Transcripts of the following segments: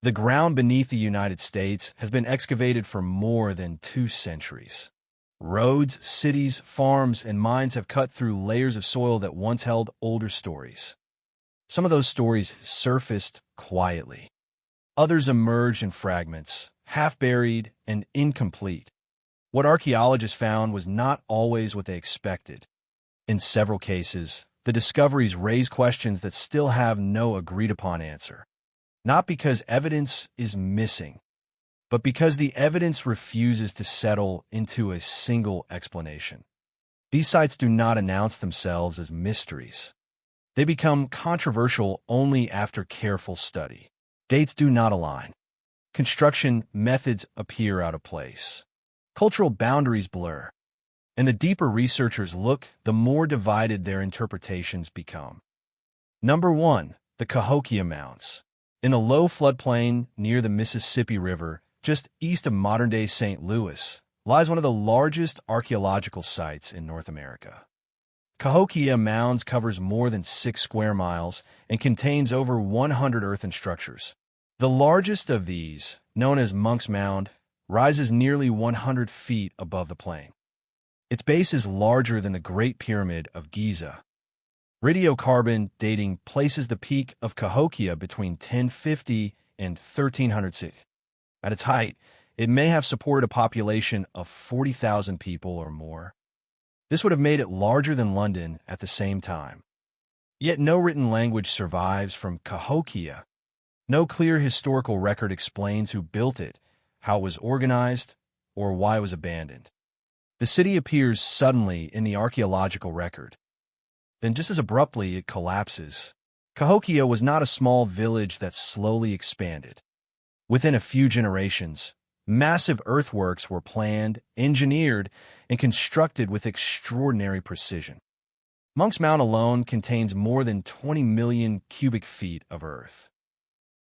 The ground beneath the United States has been excavated for more than 2 centuries. Roads, cities, farms, and mines have cut through layers of soil that once held older stories. Some of those stories surfaced quietly. Others emerged in fragments, half-buried and incomplete. What archaeologists found was not always what they expected. In several cases, the discoveries raise questions that still have no agreed-upon answer. Not because evidence is missing, but because the evidence refuses to settle into a single explanation. These sites do not announce themselves as mysteries. They become controversial only after careful study. Dates do not align. Construction methods appear out of place. Cultural boundaries blur. And the deeper researchers look, the more divided their interpretations become. Number 1. The Cahokia Mounds. In a low floodplain near the Mississippi River, just east of modern-day St. Louis, lies one of the largest archaeological sites in North America. Cahokia Mounds covers more than 6 square miles and contains over 100 earthen structures. The largest of these, known as Monk's Mound, rises nearly 100 feet above the plain. Its base is larger than the Great Pyramid of Giza. Radiocarbon dating places the peak of Cahokia between 1050 and 1300 CE. At its height, it may have supported a population of 40,000 people or more. This would have made it larger than London at the same time. Yet no written language survives from Cahokia. No clear historical record explains who built it, how it was organized, or why it was abandoned. The city appears suddenly in the archaeological record. Then just as abruptly it collapses. Cahokia was not a small village that slowly expanded. Within a few generations, massive earthworks were planned, engineered, and constructed with extraordinary precision. Monk's Mound alone contains more than 20 million cubic feet of earth.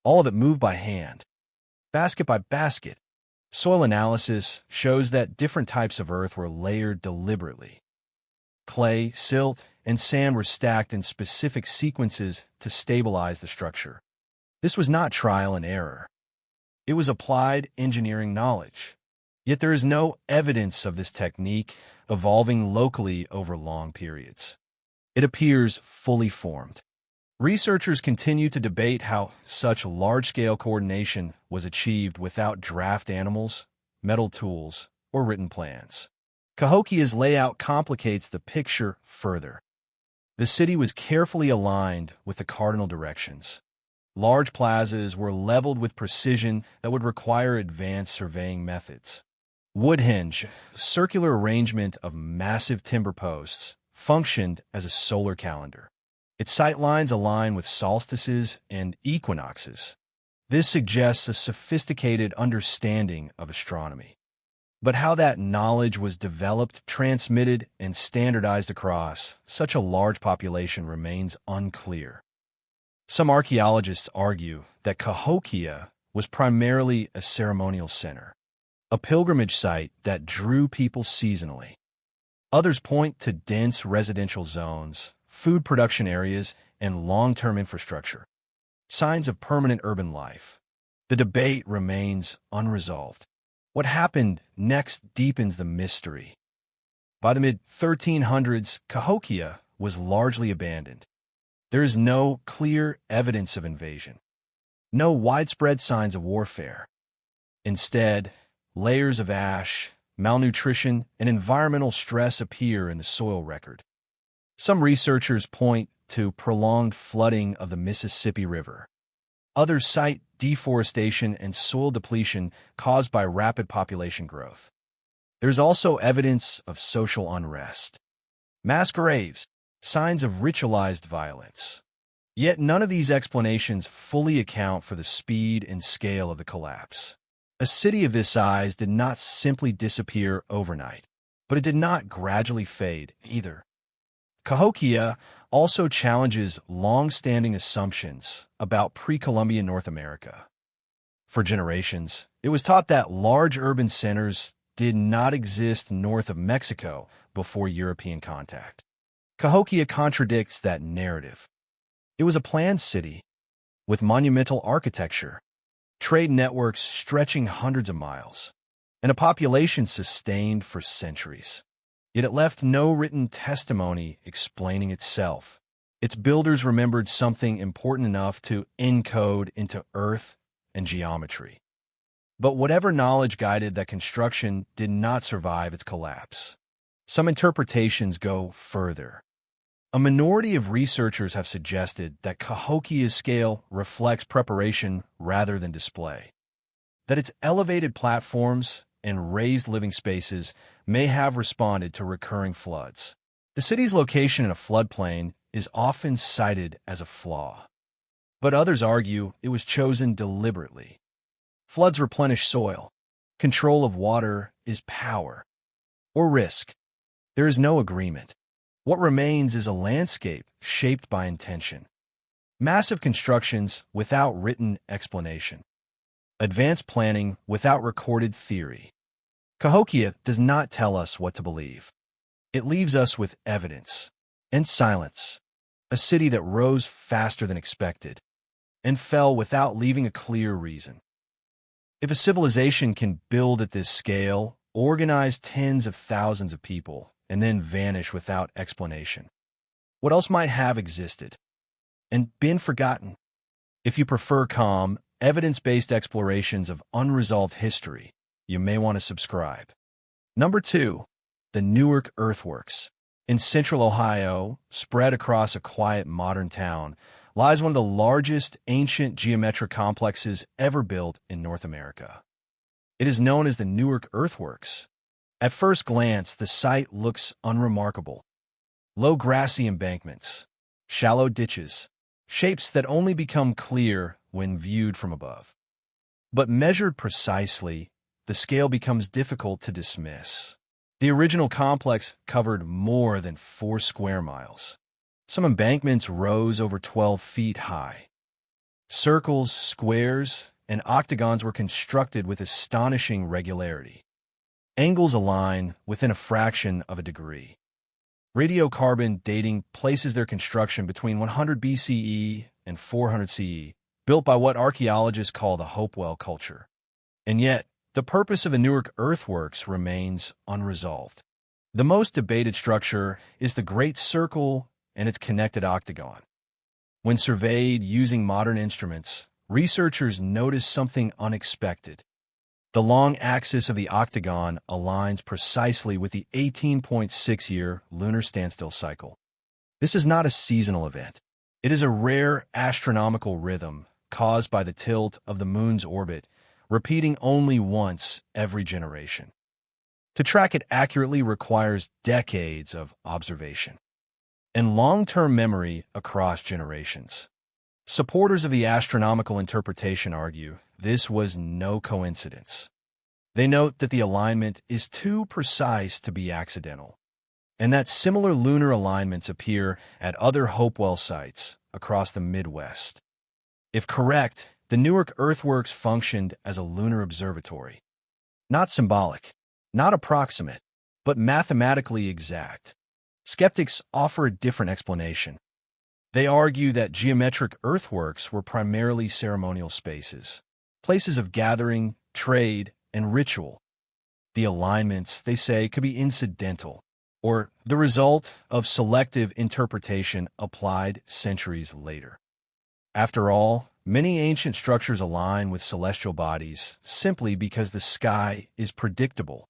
All of it moved by hand, basket by basket. Soil analysis shows that different types of earth were layered deliberately. Clay, silt, and sand were stacked in specific sequences to stabilize the structure. This was not trial and error. It was applied engineering knowledge. Yet there is no evidence of this technique evolving locally over long periods. It appears fully formed. Researchers continue to debate how such large-scale coordination was achieved without draft animals, metal tools, or written plans. Cahokia's layout complicates the picture further. The city was carefully aligned with the cardinal directions. Large plazas were leveled with precision that would require advanced surveying methods. Woodhenge, a circular arrangement of massive timber posts, functioned as a solar calendar. Its sight lines align with solstices and equinoxes. This suggests a sophisticated understanding of astronomy. But how that knowledge was developed, transmitted, and standardized across such a large population remains unclear. Some archaeologists argue that Cahokia was primarily a ceremonial center, a pilgrimage site that drew people seasonally. Others point to dense residential zones, food production areas, and long-term infrastructure, signs of permanent urban life. The debate remains unresolved. What happened next deepens the mystery. By the mid-1300s, Cahokia was largely abandoned. There is no clear evidence of invasion, no widespread signs of warfare. Instead, layers of ash, malnutrition, and environmental stress appear in the soil record. Some researchers point to prolonged flooding of the Mississippi River. Others cite deforestation and soil depletion caused by rapid population growth. There's also evidence of social unrest. Mass graves, signs of ritualized violence. Yet none of these explanations fully account for the speed and scale of the collapse. A city of this size did not simply disappear overnight, but it did not gradually fade either. Cahokia also challenges long-standing assumptions about pre-Columbian North America. For generations, it was taught that large urban centers did not exist north of Mexico before European contact. Cahokia contradicts that narrative. It was a planned city with monumental architecture, trade networks stretching hundreds of miles, and a population sustained for centuries. Yet it left no written testimony explaining itself. Its builders remembered something important enough to encode into earth and geometry. But whatever knowledge guided that construction did not survive its collapse. Some interpretations go further. A minority of researchers have suggested that Cahokia's scale reflects preparation rather than display, that its elevated platforms and raised living spaces may have responded to recurring floods. The city's location in a floodplain is often cited as a flaw, but others argue it was chosen deliberately. Floods replenish soil. Control of water is power or risk. There is no agreement. What remains is a landscape shaped by intention. Massive constructions without written explanation. Advanced planning without recorded theory. Cahokia does not tell us what to believe. It leaves us with evidence and silence. A city that rose faster than expected and fell without leaving a clear reason. If a civilization can build at this scale, organize tens of thousands of people, and then vanish without explanation, what else might have existed and been forgotten? If you prefer calm, evidence-based explorations of unresolved history, you may want to subscribe. Number 2, the Newark Earthworks. In central Ohio, spread across a quiet modern town, lies one of the largest ancient geometric complexes ever built in North America. It is known as the Newark Earthworks. At first glance, the site looks unremarkable. Low grassy embankments, shallow ditches, shapes that only become clear when viewed from above. But measured precisely, the scale becomes difficult to dismiss. The original complex covered more than 4 square miles. Some embankments rose over 12 feet high. Circles, squares, and octagons were constructed with astonishing regularity. Angles align within a fraction of a degree. Radiocarbon dating places their construction between 100 BCE and 400 CE, built by what archaeologists call the Hopewell culture. And yet, the purpose of the Newark Earthworks remains unresolved. The most debated structure is the Great Circle and its connected octagon. When surveyed using modern instruments, researchers notice something unexpected. The long axis of the octagon aligns precisely with the 18.6-year lunar standstill cycle. This is not a seasonal event. It is a rare astronomical rhythm caused by the tilt of the moon's orbit, repeating only once every generation. To track it accurately requires decades of observation and long-term memory across generations. Supporters of the astronomical interpretation argue this was no coincidence. They note that the alignment is too precise to be accidental, and that similar lunar alignments appear at other Hopewell sites across the Midwest. If correct, the Newark Earthworks functioned as a lunar observatory. Not symbolic, not approximate, but mathematically exact. Skeptics offer a different explanation. They argue that geometric earthworks were primarily ceremonial spaces, places of gathering, trade, and ritual. The alignments, they say, could be incidental, or the result of selective interpretation applied centuries later. After all, many ancient structures align with celestial bodies simply because the sky is predictable.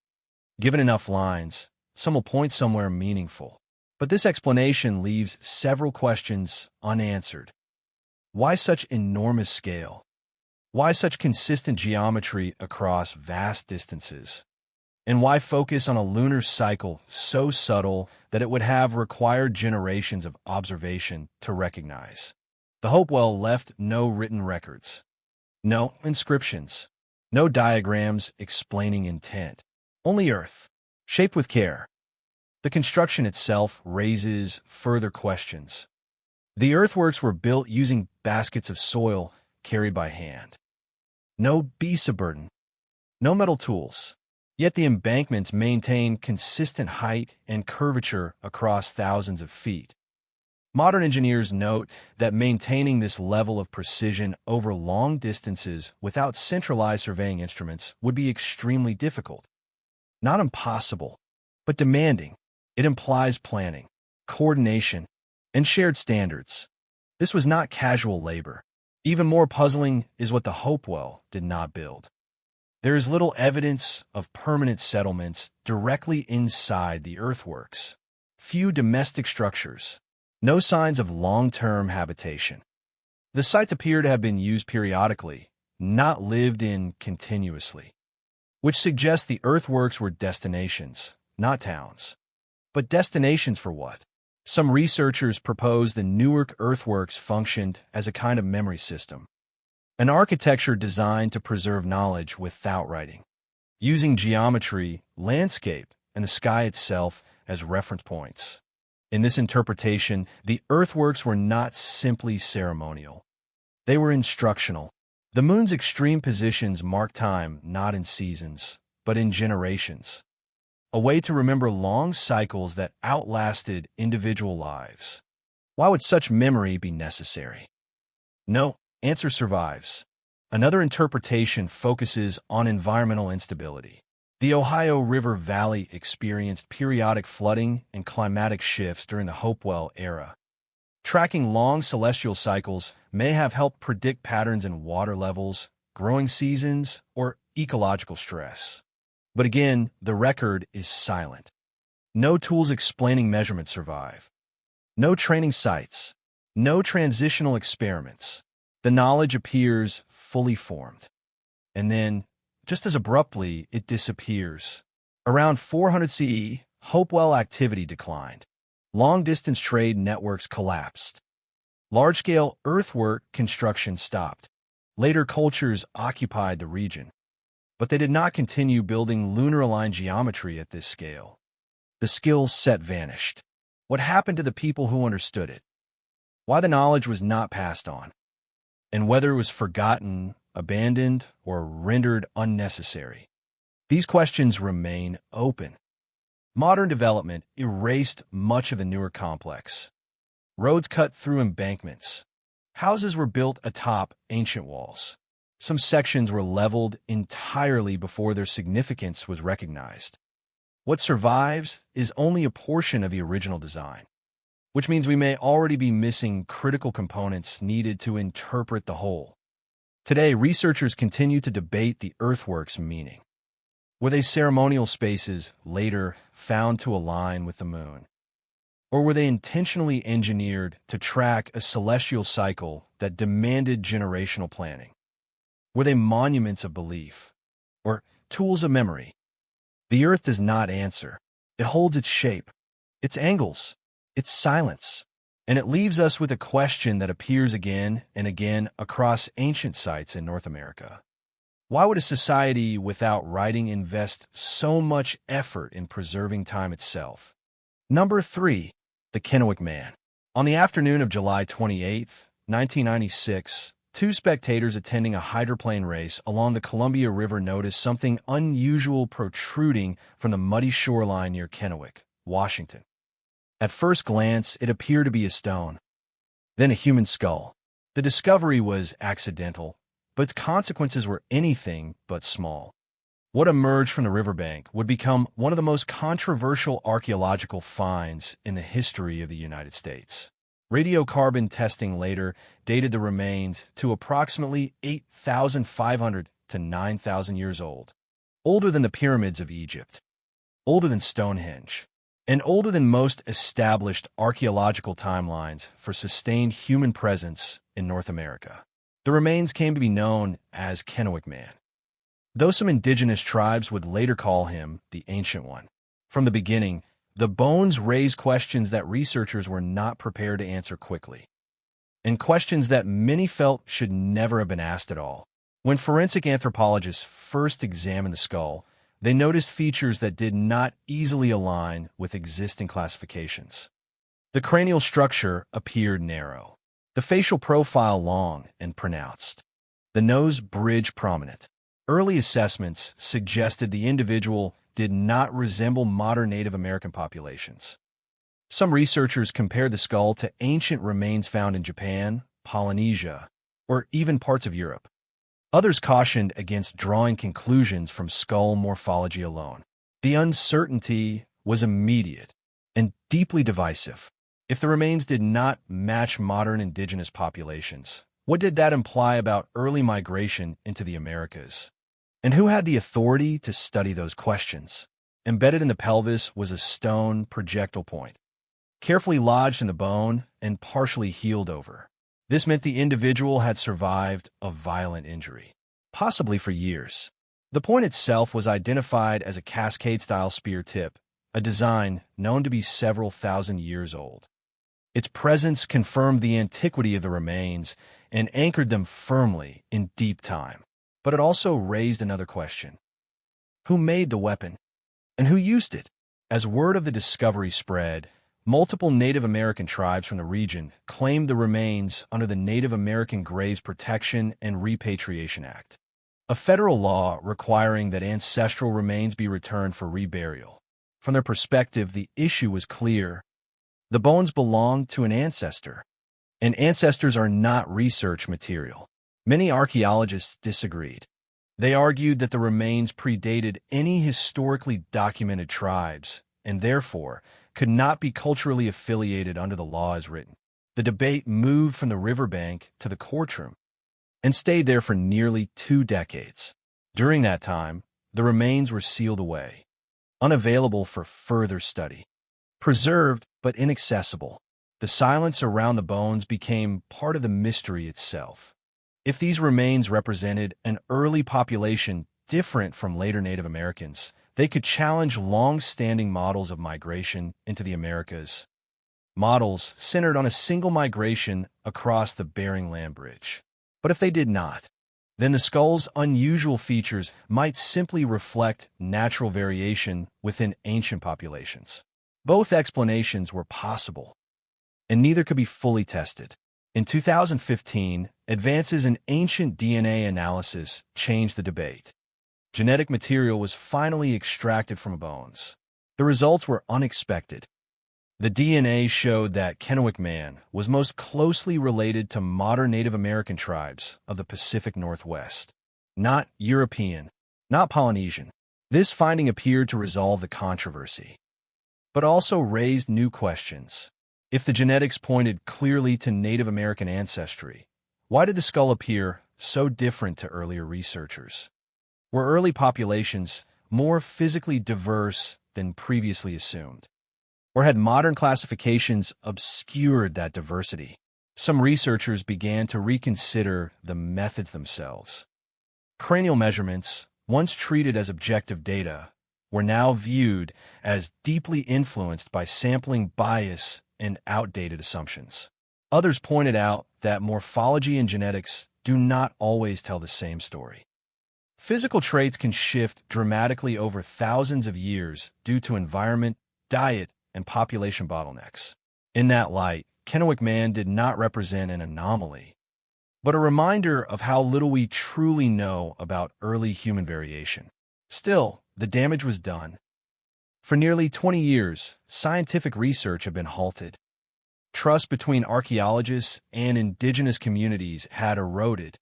Given enough lines, some will point somewhere meaningful. But this explanation leaves several questions unanswered. Why such enormous scale? Why such consistent geometry across vast distances? And why focus on a lunar cycle so subtle that it would have required generations of observation to recognize? The Hopewell left no written records, no inscriptions, no diagrams explaining intent. Only earth, shaped with care. The construction itself raises further questions. The earthworks were built using baskets of soil carried by hand. No beast burden, no metal tools. Yet the embankments maintain consistent height and curvature across thousands of feet. Modern engineers note that maintaining this level of precision over long distances without centralized surveying instruments would be extremely difficult. Not impossible, but demanding. It implies planning, coordination, and shared standards. This was not casual labor. Even more puzzling is what the Hopewell did not build. There is little evidence of permanent settlements directly inside the earthworks. Few domestic structures. No signs of long-term habitation. The sites appear to have been used periodically, not lived in continuously, which suggests the earthworks were destinations, not towns. But destinations for what? Some researchers propose the Newark Earthworks functioned as a kind of memory system, an architecture designed to preserve knowledge without writing, using geometry, landscape, and the sky itself as reference points. In this interpretation, the earthworks were not simply ceremonial. They were instructional. The moon's extreme positions mark time not in seasons, but in generations. A way to remember long cycles that outlasted individual lives. Why would such memory be necessary? No answer survives. Another interpretation focuses on environmental instability. The Ohio River Valley experienced periodic flooding and climatic shifts during the Hopewell era. Tracking long celestial cycles may have helped predict patterns in water levels, growing seasons, or ecological stress. But again, the record is silent. No tools explaining measurement survive. No training sites. No transitional experiments. The knowledge appears fully formed. And then, just as abruptly, it disappears. Around 400 CE, Hopewell activity declined. Long-distance trade networks collapsed. Large-scale earthwork construction stopped. Later cultures occupied the region. But they did not continue building lunar-aligned geometry at this scale. The skill set vanished. What happened to the people who understood it? Why the knowledge was not passed on? And whether it was forgotten, abandoned, or rendered unnecessary? These questions remain open. Modern development erased much of the Newark complex. Roads cut through embankments. Houses were built atop ancient walls. Some sections were leveled entirely before their significance was recognized. What survives is only a portion of the original design, which means we may already be missing critical components needed to interpret the whole. Today, researchers continue to debate the earthworks' meaning. Were they ceremonial spaces later found to align with the moon? Or were they intentionally engineered to track a celestial cycle that demanded generational planning? Were they monuments of belief? Or tools of memory? The Earth does not answer. It holds its shape, its angles, its silence, and it leaves us with a question that appears again and again across ancient sites in North America. Why would a society without writing invest so much effort in preserving time itself? Number 3. The Kennewick Man. On the afternoon of July 28, 1996, two spectators attending a hydroplane race along the Columbia River noticed something unusual protruding from the muddy shoreline near Kennewick, Washington. At first glance, it appeared to be a stone, then a human skull. The discovery was accidental, but its consequences were anything but small. What emerged from the riverbank would become one of the most controversial archaeological finds in the history of the United States. Radiocarbon testing later dated the remains to approximately 8,500 to 9,000 years old, older than the pyramids of Egypt, older than Stonehenge, and older than most established archaeological timelines for sustained human presence in North America. The remains came to be known as Kennewick Man, though some indigenous tribes would later call him the Ancient One. From the beginning, the bones raised questions that researchers were not prepared to answer quickly, and questions that many felt should never have been asked at all. When forensic anthropologists first examined the skull, they noticed features that did not easily align with existing classifications. The cranial structure appeared narrow, the facial profile long and pronounced, the nose bridge prominent. Early assessments suggested the individual did not resemble modern Native American populations. Some researchers compared the skull to ancient remains found in Japan, Polynesia, or even parts of Europe. Others cautioned against drawing conclusions from skull morphology alone. The uncertainty was immediate and deeply divisive. If the remains did not match modern indigenous populations, what did that imply about early migration into the Americas? And who had the authority to study those questions? Embedded in the pelvis was a stone projectile point, carefully lodged in the bone and partially healed over. This meant the individual had survived a violent injury, possibly for years. The point itself was identified as a cascade-style spear tip, a design known to be several thousand years old. Its presence confirmed the antiquity of the remains and anchored them firmly in deep time. But it also raised another question. Who made the weapon? And who used it? As word of the discovery spread, multiple Native American tribes from the region claimed the remains under the Native American Graves Protection and Repatriation Act, a federal law requiring that ancestral remains be returned for reburial. From their perspective, the issue was clear. The bones belonged to an ancestor, and ancestors are not research material. Many archaeologists disagreed. They argued that the remains predated any historically documented tribes and therefore could not be culturally affiliated under the law as written. The debate moved from the riverbank to the courtroom and stayed there for nearly 2 decades. During that time, the remains were sealed away, unavailable for further study. Preserved but inaccessible, the silence around the bones became part of the mystery itself. If these remains represented an early population different from later Native Americans, they could challenge long-standing models of migration into the Americas, models centered on a single migration across the Bering Land Bridge. But if they did not, then the skull's unusual features might simply reflect natural variation within ancient populations. Both explanations were possible, and neither could be fully tested. In 2015, advances in ancient DNA analysis changed the debate. Genetic material was finally extracted from bones. The results were unexpected. The DNA showed that Kennewick Man was most closely related to modern Native American tribes of the Pacific Northwest, not European, not Polynesian. This finding appeared to resolve the controversy, but also raised new questions. If the genetics pointed clearly to Native American ancestry, why did the skull appear so different to earlier researchers? Were early populations more physically diverse than previously assumed? Or had modern classifications obscured that diversity? Some researchers began to reconsider the methods themselves. Cranial measurements, once treated as objective data, were now viewed as deeply influenced by sampling bias and outdated assumptions. Others pointed out that morphology and genetics do not always tell the same story. Physical traits can shift dramatically over thousands of years due to environment, diet, and population bottlenecks. In that light, Kennewick Man did not represent an anomaly, but a reminder of how little we truly know about early human variation. Still, the damage was done. For nearly 20 years, scientific research had been halted. Trust between archaeologists and indigenous communities had eroded,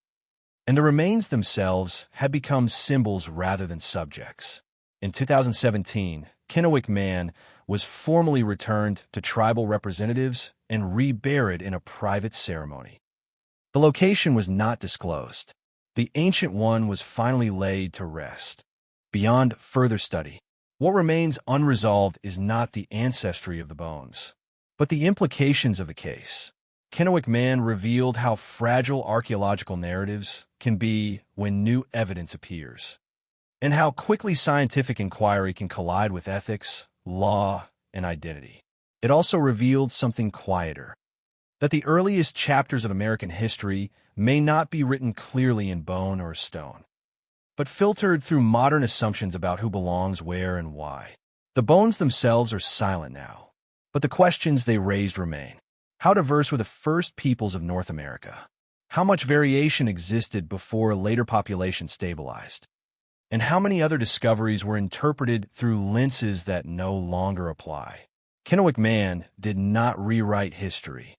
and the remains themselves had become symbols rather than subjects. In 2017, Kennewick Man was formally returned to tribal representatives and reburied in a private ceremony. The location was not disclosed. The ancient one was finally laid to rest. Beyond further study, what remains unresolved is not the ancestry of the bones, but the implications of the case. Kennewick Man revealed how fragile archaeological narratives can be when new evidence appears, and how quickly scientific inquiry can collide with ethics, law, and identity. It also revealed something quieter, that the earliest chapters of American history may not be written clearly in bone or stone, but filtered through modern assumptions about who belongs where and why. The bones themselves are silent now, but the questions they raised remain. How diverse were the first peoples of North America? How much variation existed before later populations stabilized? And how many other discoveries were interpreted through lenses that no longer apply? Kennewick Man did not rewrite history,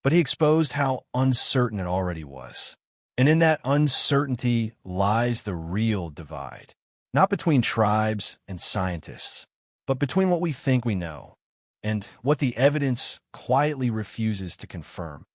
but he exposed how uncertain it already was. And in that uncertainty lies the real divide, not between tribes and scientists, but between what we think we know and what the evidence quietly refuses to confirm.